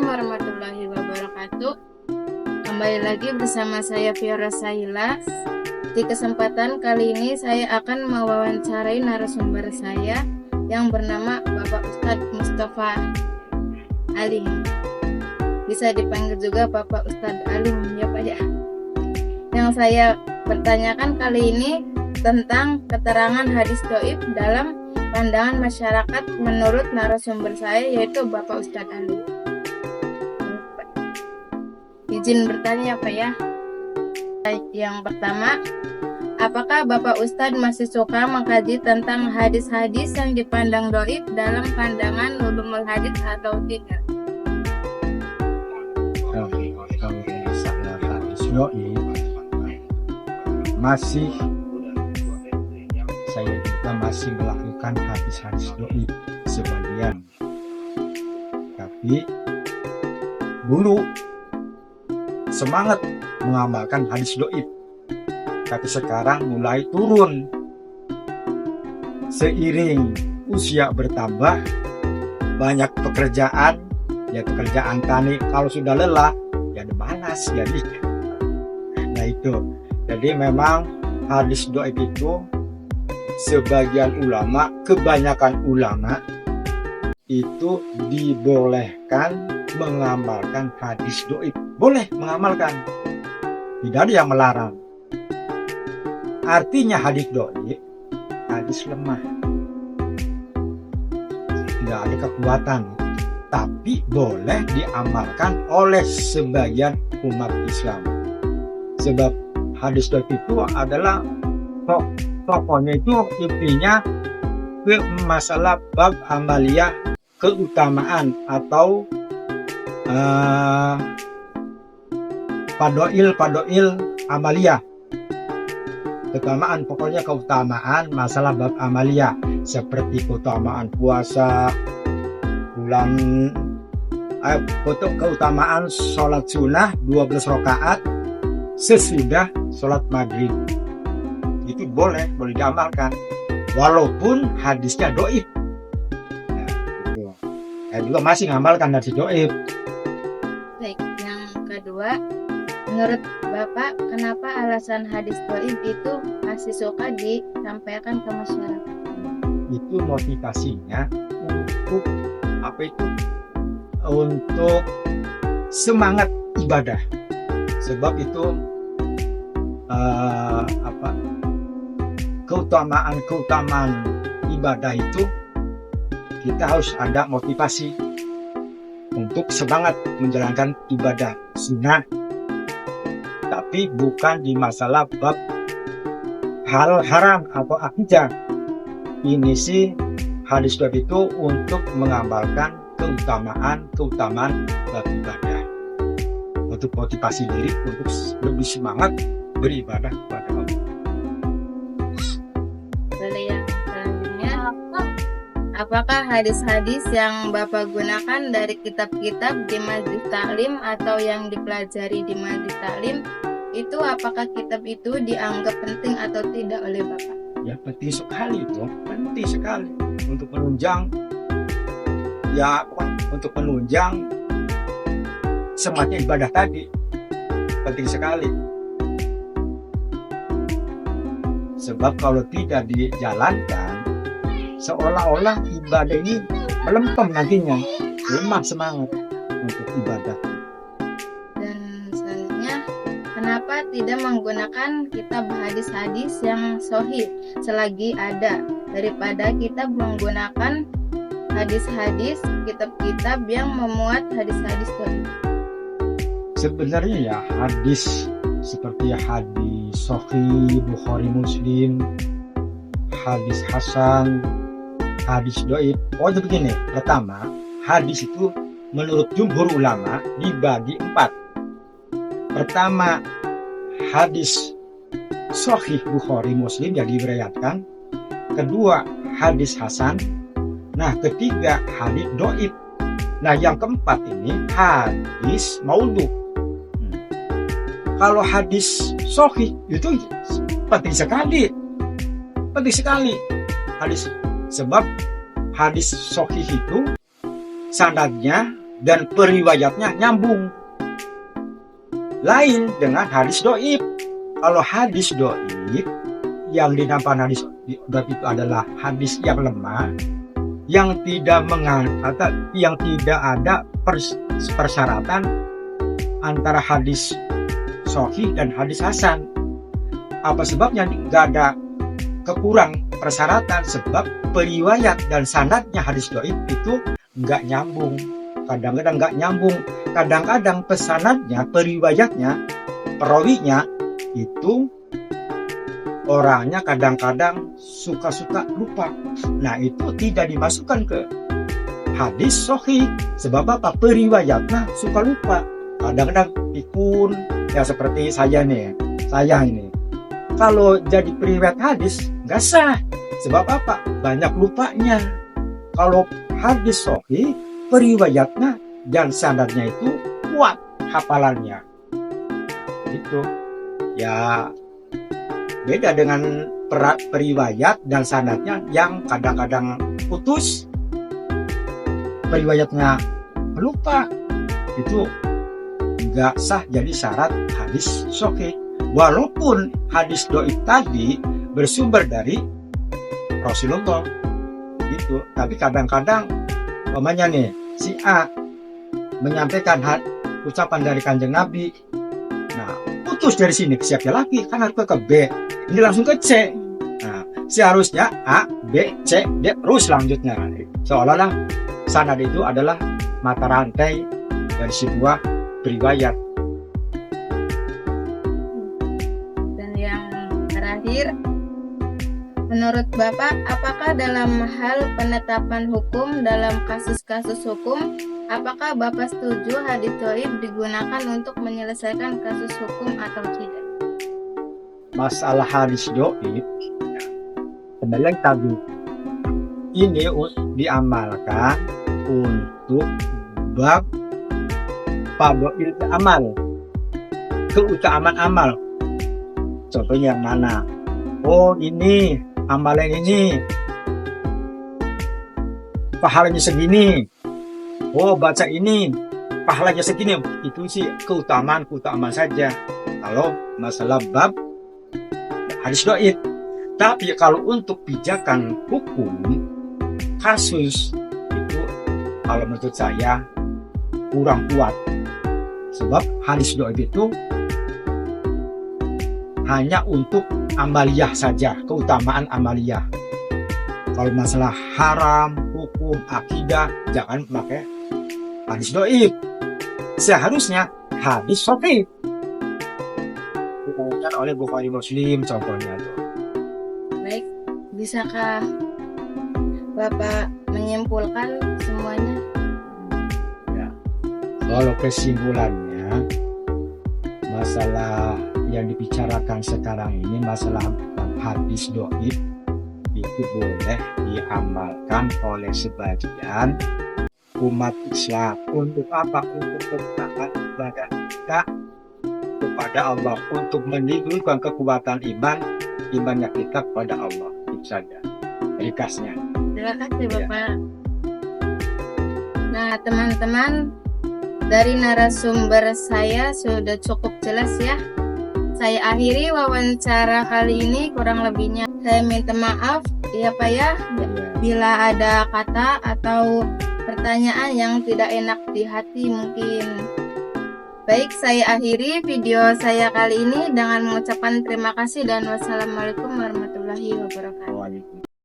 Assalamualaikum warahmatullahi wabarakatuh. Kembali lagi bersama saya Fiora Sahila. Di kesempatan kali ini saya akan mewawancarai narasumber saya yang bernama Bapak Ustadz Mustafa Alim. Bisa dipanggil juga Bapak Ustadz Alim ya Pak ya. Yang saya pertanyakan kali ini tentang keterangan hadis dhaif dalam pandangan masyarakat menurut narasumber saya yaitu Bapak Ustadz Ali. Izin bertanya Pak ya. Yang pertama, apakah Bapak Ustadz masih suka mengkaji tentang hadis-hadis yang dipandang dhaif dalam pandangan ulumul hadis atau tidak? Kalau misalnya hadis dhaif masih, saya juga masih melakukan hadis-hadis dhaif sebagian, tapi dulu semangat mengamalkan hadis dhaif, tapi sekarang mulai turun seiring usia bertambah, banyak pekerjaan, ya pekerjaan tani, kalau sudah lelah ya malas jadi. Nah itu, jadi memang hadis dhaif itu sebagian ulama, kebanyakan ulama itu dibolehkan mengamalkan hadis dhaif. Boleh mengamalkan, tidak ada yang melarang. Artinya hadis dhaif, hadis lemah, tidak ada kekuatan, tapi boleh diamalkan oleh sebagian umat Islam. Sebab hadis dhaif itu adalah pokoknya itu intinya ke masalah bab amaliyah, keutamaan atau padoil amaliyah, keutamaan, pokoknya keutamaan masalah bab amaliyah, seperti keutamaan puasa, keutamaan sholat sunnah 12 rakaat sesudah sholat maghrib. Itu boleh diamalkan walaupun hadisnya dhaif. Nah, itu. Saya juga masih ngamalkan hadis dhaif. Baik, yang kedua, menurut Bapak, kenapa alasan hadis dhaif itu masih suka disampaikan ke masyarakat? Itu motivasinya untuk apa itu? Untuk semangat ibadah. Sebab itu keutamaan ibadah itu kita harus ada motivasi untuk semangat menjalankan ibadah sunnah, tapi bukan di masalah bab hal haram atau akidah. Ini sih hadis dhaif itu untuk mengamalkan keutamaan bab ibadah, untuk motivasi diri untuk lebih semangat beribadah kepada Allah. Yang selanjutnya, apakah hadis-hadis yang Bapak gunakan dari kitab-kitab di Majelis Taklim atau yang dipelajari di Majelis Taklim itu, apakah kitab itu dianggap penting atau tidak oleh Bapak? Ya penting sekali itu, penting sekali untuk menunjang, ya untuk menunjang semangatnya ibadah tadi, penting sekali. Sebab kalau tidak dijalankan, seolah-olah ibadah ini melempem nantinya, lemah semangat untuk ibadah. Dan selanjutnya, kenapa tidak menggunakan kitab hadis-hadis yang sahih selagi ada, daripada kita menggunakan hadis-hadis, kitab-kitab yang memuat hadis-hadis dhaif? Sebenarnya ya hadis seperti hadis Sahih Bukhari Muslim, hadis Hasan, hadis dhaif. Oh itu begini, pertama hadis itu menurut jumhur ulama dibagi 4. Pertama hadis Sahih Bukhari Muslim yang diriwayatkan. Kedua hadis Hasan. Nah ketiga hadis dhaif. Nah yang keempat ini hadis maudhu. Kalau hadis sahih itu penting sekali hadis, sebab hadis sahih itu sanadnya dan periwayatnya nyambung. Lain dengan hadis doib. Kalau hadis doib, yang dinamakan hadis doib itu adalah hadis yang lemah, yang tidak ada persyaratan antara hadis sahih dan hadis hasan. Apa sebabnya? Nggak ada kekurang persyaratan, sebab periwayat dan sanadnya hadis doib itu nggak nyambung. Kadang-kadang nggak nyambung, kadang-kadang pesanadnya, periwayatnya, perawinya itu orangnya kadang-kadang suka-suka lupa. Nah, itu tidak dimasukkan ke hadis sahih. Sebab apa? Periwayatnya suka lupa. Kadang-kadang pikun, ya seperti saya ini. Kalau jadi periwayat hadis, nggak sah. Sebab apa? Banyak lupanya. Kalau hadis sahih, periwayatnya dan sanadnya itu kuat hafalannya. Itu ya beda dengan periwayat dan sanadnya yang kadang-kadang putus, periwayatnya lupa, itu nggak sah jadi syarat hadis sahih. Walaupun hadis doib tadi bersumber dari Rasulullah gitu, tapi kadang-kadang umpamanya nih si A menyampaikan ucapan dari Kanjeng Nabi, nah putus dari sini ke siapa lagi, kan harus ke B, ini langsung ke C. Nah, seharusnya A, B, C, D terus selanjutnya. Seolah-olah sanad itu adalah mata rantai dari sebuah riwayat. Dan yang terakhir, menurut Bapak, apakah dalam hal penetapan hukum dalam kasus-kasus hukum, apakah Bapak setuju hadis doib digunakan untuk menyelesaikan kasus hukum atau tidak? Masalah hadis doib, kembali tadi, ini diamalkan untuk bab fadhil amal, keutamaan amal. Contohnya yang mana? Oh, ini amalan ini pahalanya segini. Oh, baca ini pahalanya segini. Itu sih keutamaan saja kalau masalah bab hadis doib. Tapi kalau untuk pijakan hukum kasus itu, kalau menurut saya kurang kuat. Sebab hadis doib itu hanya untuk amaliyah saja, keutamaan amaliyah. Kalau masalah haram, hukum, akidah, jangan pakai hadis doib. Seharusnya hadis sahih. Dikeluarkan oleh Bukhari Muslim contohnya tuh. Baik, bisakah Bapak menyimpulkan semuanya? Ya. Kalau kesimpulannya, masalah yang dibicarakan sekarang ini, masalah hadis doib itu boleh diamalkan oleh sebagian umat Islam. Untuk apa? Untuk menggunakan ibadah kita kepada Allah, untuk meninggikan kekuatan imannya kita kepada Allah. Itu saja ringkasnya. Terima kasih Bapak. Nah teman-teman, dari narasumber saya sudah cukup jelas ya. Saya akhiri wawancara kali ini, kurang lebihnya saya minta maaf ya Pak ya, bila ada kata atau pertanyaan yang tidak enak di hati mungkin. Baik, saya akhiri video saya kali ini dengan mengucapkan terima kasih dan wassalamualaikum warahmatullahi wabarakatuh.